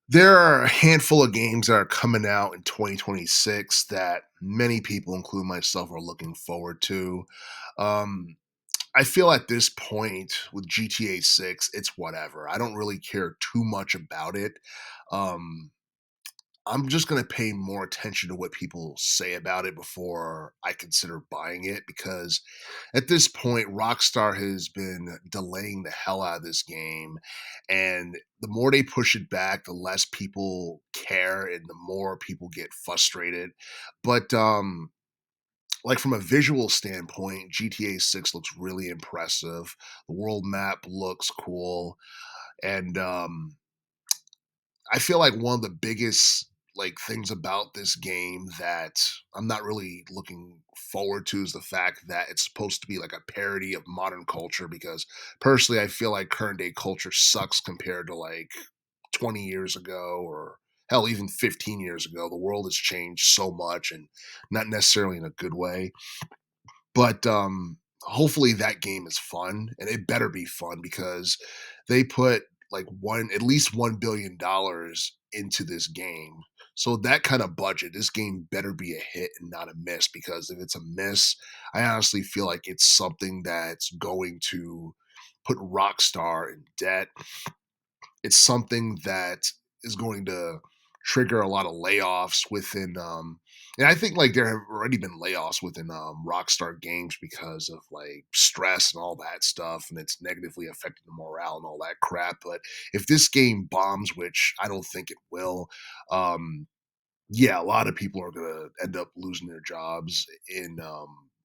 There are a handful of games that are coming out in 2026 that many people, including myself, are looking forward to. Um, I feel at this point with GTA 6, it's whatever. I don't really care too much about it. Um, I'm just gonna pay more attention to what people say about it before I consider buying it because at this point, Rockstar has been delaying the hell out of this game. And the more they push it back, the less people care and the more people get frustrated. But like from a visual standpoint, GTA 6 looks really impressive. The world map looks cool. And I feel like one of the biggest things about this game that I'm not really looking forward to is the fact that it's supposed to be like a parody of modern culture because personally I feel like current day culture sucks compared to like 20 years ago or hell even 15 years ago. The world has changed so much and not necessarily in a good way. But, hopefully that game is fun, and it better be fun because they put, like, one at least $1 billion into this game. So that kinda budget, this game better be a hit and not a miss because if it's a miss, I honestly feel like it's something that's going to put Rockstar in debt. It's something that is going to trigger a lot of layoffs within and I think like there have already been layoffs within Rockstar Games because of like stress and all that stuff and it's negatively affecting the morale and all that crap. But if this game bombs, which I don't think it will, um yeah, a lot of people are gonna end up losing their jobs in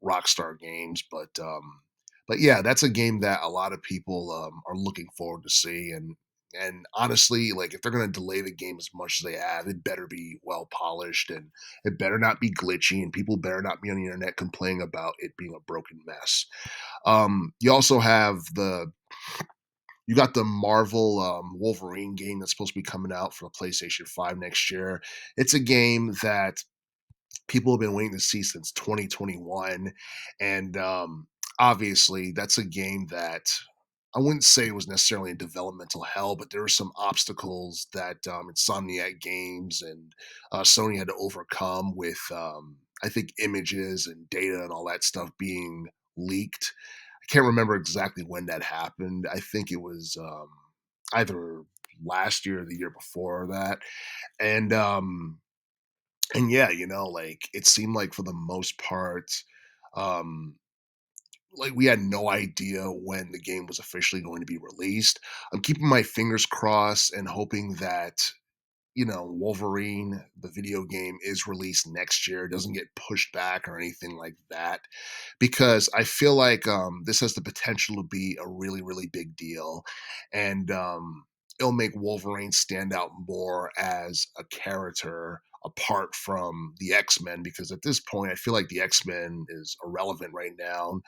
Rockstar Games, but yeah, that's a game that a lot of people are looking forward to see, and honestly, like if they're gonna delay the game as much as they have, it better be well polished and it better not be glitchy, and people better not be on the internet complaining about it being a broken mess. You also have you got the Marvel Wolverine game that's supposed to be coming out for the PlayStation 5 next year. It's a game that people have been waiting to see since 2021. And obviously, that's a game that I wouldn't say it was necessarily in developmental hell, but there were some obstacles that Insomniac Games and Sony had to overcome with, I think, images and data and all that stuff being leaked. I can't remember exactly when that happened. I think it was either last year or the year before that. And yeah, like it seemed like for the most part, um, like we had no idea when the game was officially going to be released. I'm keeping my fingers crossed and hoping that Wolverine, the video game, is released next year, doesn't get pushed back or anything like that, because I feel like this has the potential to be a really, really big deal, and it'll make Wolverine stand out more as a character apart from the X Men. Because at this point, I feel like the X Men is irrelevant right now,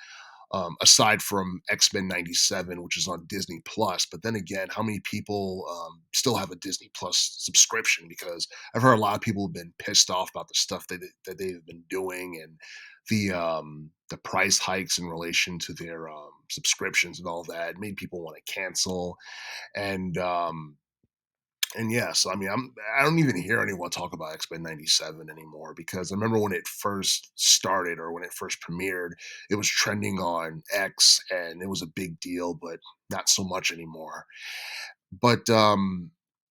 aside from X Men '97, which is on Disney Plus. But then again, how many people still have a Disney Plus subscription? Because I've heard a lot of people have been pissed off about the stuff that they've been doing and the price hikes in relation to their subscriptions and all that. It made people want to cancel. And yes, I mean, I don't even hear anyone talk about X-Men '97 anymore because I remember when it first started or when it first premiered, it was trending on X and it was a big deal, but not so much anymore. But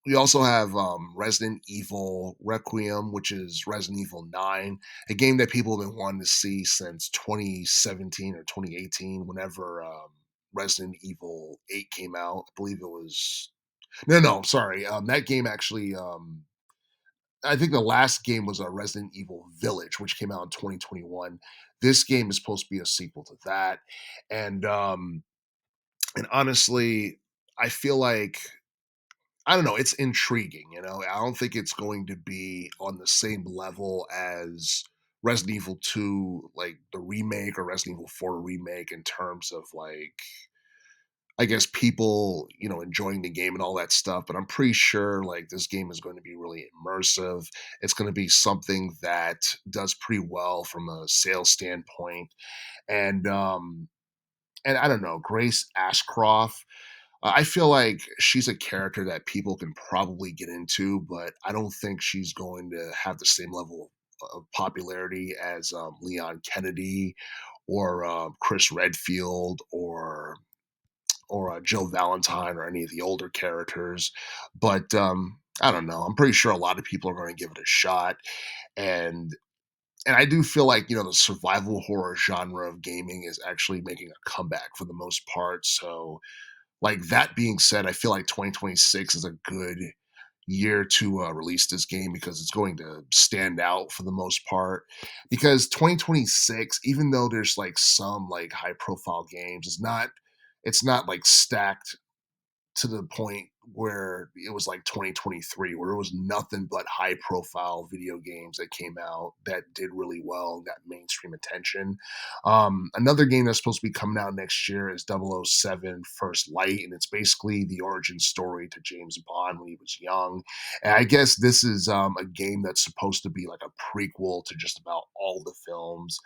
we also have Resident Evil Requiem, which is Resident Evil 9, a game that people have been wanting to see since 2017 or 2018, whenever Resident Evil 8 came out. I believe it was no, sorry. That game actually, I think the last game was a Resident Evil Village, which came out in 2021. This game is supposed to be a sequel to that, and and honestly, I feel like I don't know. It's intriguing. I don't think it's going to be on the same level as Resident Evil 2, like the remake, or Resident Evil 4 remake in terms of like I guess people, enjoying the game and all that stuff, but I'm pretty sure like this game is going to be really immersive. It's going to be something that does pretty well from a sales standpoint. And and I don't know, Grace Ashcroft. I feel like she's a character that people can probably get into, but I don't think she's going to have the same level of popularity as Leon Kennedy or Chris Redfield or Joe Valentine or any of the older characters. But I don't know. I'm pretty sure a lot of people are going to give it a shot, and I do feel like the survival horror genre of gaming is actually making a comeback for the most part. So like that being said, I feel like 2026 is a good year to release this game because it's going to stand out for the most part. Because 2026, even though there's like some like high profile games, it's not like stacked to the point where it was like 2023, where it was nothing but high profile video games that came out that did really well and got mainstream attention. Another game that's supposed to be coming out next year is 007 First Light, and it's basically the origin story to James Bond when he was young. And I guess this is a game that's supposed to be like a prequel to just about all the films.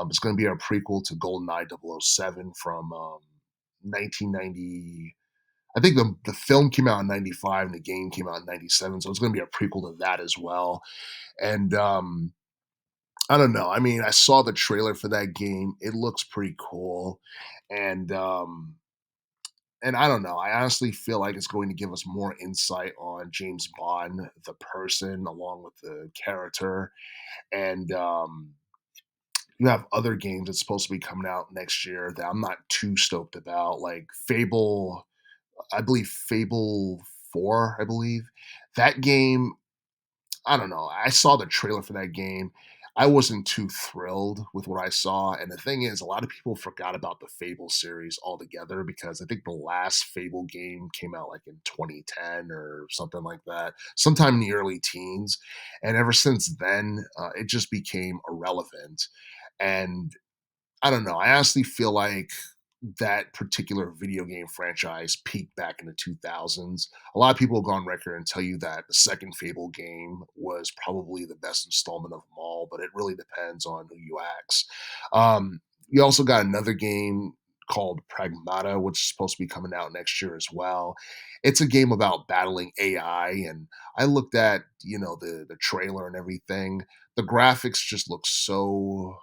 It's going to be a prequel to GoldenEye 007 from 1990. I think the film came out in '95 and the game came out in '97, so it's gonna be a prequel to that as well. And, I don't know, I mean, I saw the trailer for that game, it looks pretty cool, and, um and I don't know, I honestly feel like it's going to give us more insight on James Bond, the person, along with the character, and, you have other games that's supposed to be coming out next year that I'm not too stoked about, like Fable 4, I believe. That game, I don't know. I saw the trailer for that game. I wasn't too thrilled with what I saw. And the thing is, a lot of people forgot about the Fable series altogether because I think the last Fable game came out like in 2010 or something like that, sometime in the early teens. And ever since then, it just became irrelevant. And I don't know. I honestly feel like that particular video game franchise peaked back in the 2000s. A lot of people will go on record and tell you that the second Fable game was probably the best installment of them all, but it really depends on who you ask. You also got another game called Pragmata, which is supposed to be coming out next year as well. It's a game about battling AI, and I looked at the trailer and everything. The graphics just look so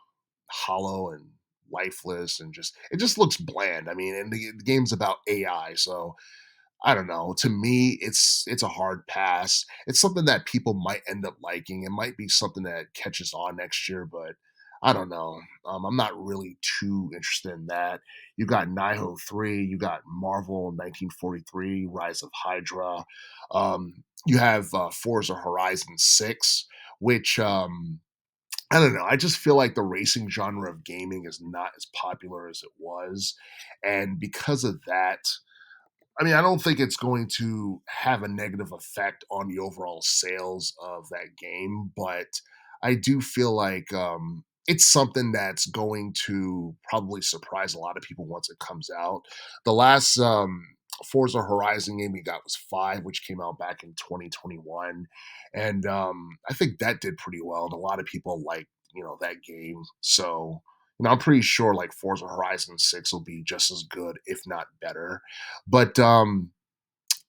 hollow and lifeless and just it just looks bland. I mean, and the game's about AI, so I don't know. To me, it's a hard pass. It's something that people might end up liking. It might be something that catches on next year, but I don't know. I'm not really too interested in that. You got Nihil 3, you got Marvel 1943, Rise of Hydra. You have Forza Horizon 6, which I don't know. I just feel like the racing genre of gaming is not as popular as it was. And because of that, I mean, I don't think it's going to have a negative effect on the overall sales of that game, but I do feel like it's something that's going to probably surprise a lot of people once it comes out. The last Forza Horizon game we got was 5, which came out back in 2021. And I think that did pretty well. And a lot of people like, that game. So, I'm pretty sure like Forza Horizon 6 will be just as good, if not better. But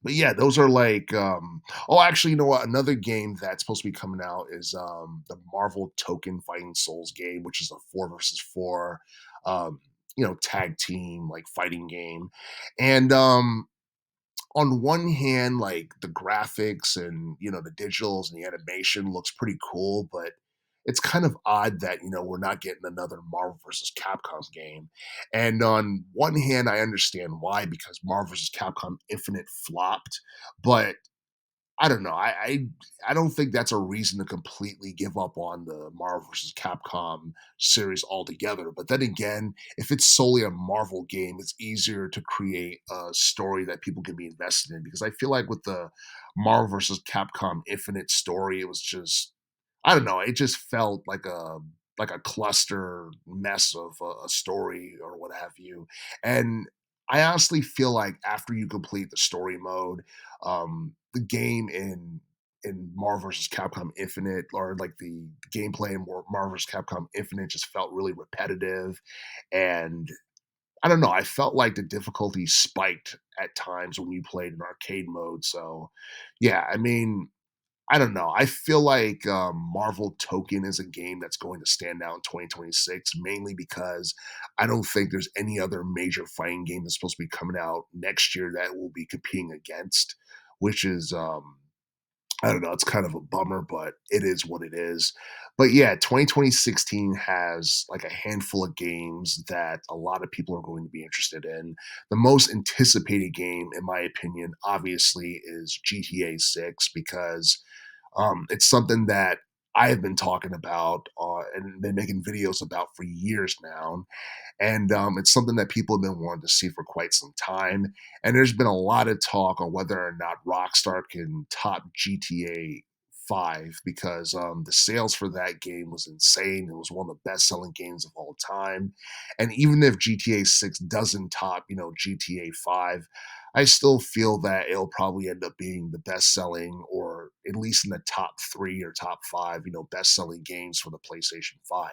but yeah, those are like oh actually you know what? Another game that's supposed to be coming out is the Marvel Token Fighting Souls game, which is a 4 versus 4 um tag team like fighting game. And on one hand, like the graphics and the digitals and the animation looks pretty cool, but it's kind of odd that we're not getting another Marvel versus Capcom game. And on one hand, I understand why because Marvel versus Capcom Infinite flopped, but I don't know. I don't think that's a reason to completely give up on the Marvel versus Capcom series altogether. But then again, if it's solely a Marvel game, it's easier to create a story that people can be invested in. Because I feel like with the Marvel versus Capcom Infinite story, it was just I don't know. It just felt like a cluster mess of a story or what have you. And I honestly feel like after you complete the story mode, the game in Marvel vs. Capcom Infinite or like the gameplay in Marvel vs. Capcom Infinite just felt really repetitive, and I don't know. I felt like the difficulty spiked at times when you played in arcade mode. So, yeah, I mean, I don't know. I feel like Marvel Token is a game that's going to stand out in 2026, mainly because I don't think there's any other major fighting game that's supposed to be coming out next year that will be competing against, which is I don't know, it's kind of a bummer, but it is what it is. But yeah, 2016 has like a handful of games that a lot of people are going to be interested in. The most anticipated game, in my opinion, obviously is GTA 6 because it's something that I have been talking about and been making videos about for years now. And it's something that people have been wanting to see for quite some time. And there's been a lot of talk on whether or not Rockstar can top GTA 5 because the sales for that game was insane. It was one of the best selling games of all time. And even if GTA 6 doesn't top, GTA 5, I still feel that it'll probably end up being the best selling or at least in the top 3 or top 5, best selling games for the PlayStation 5.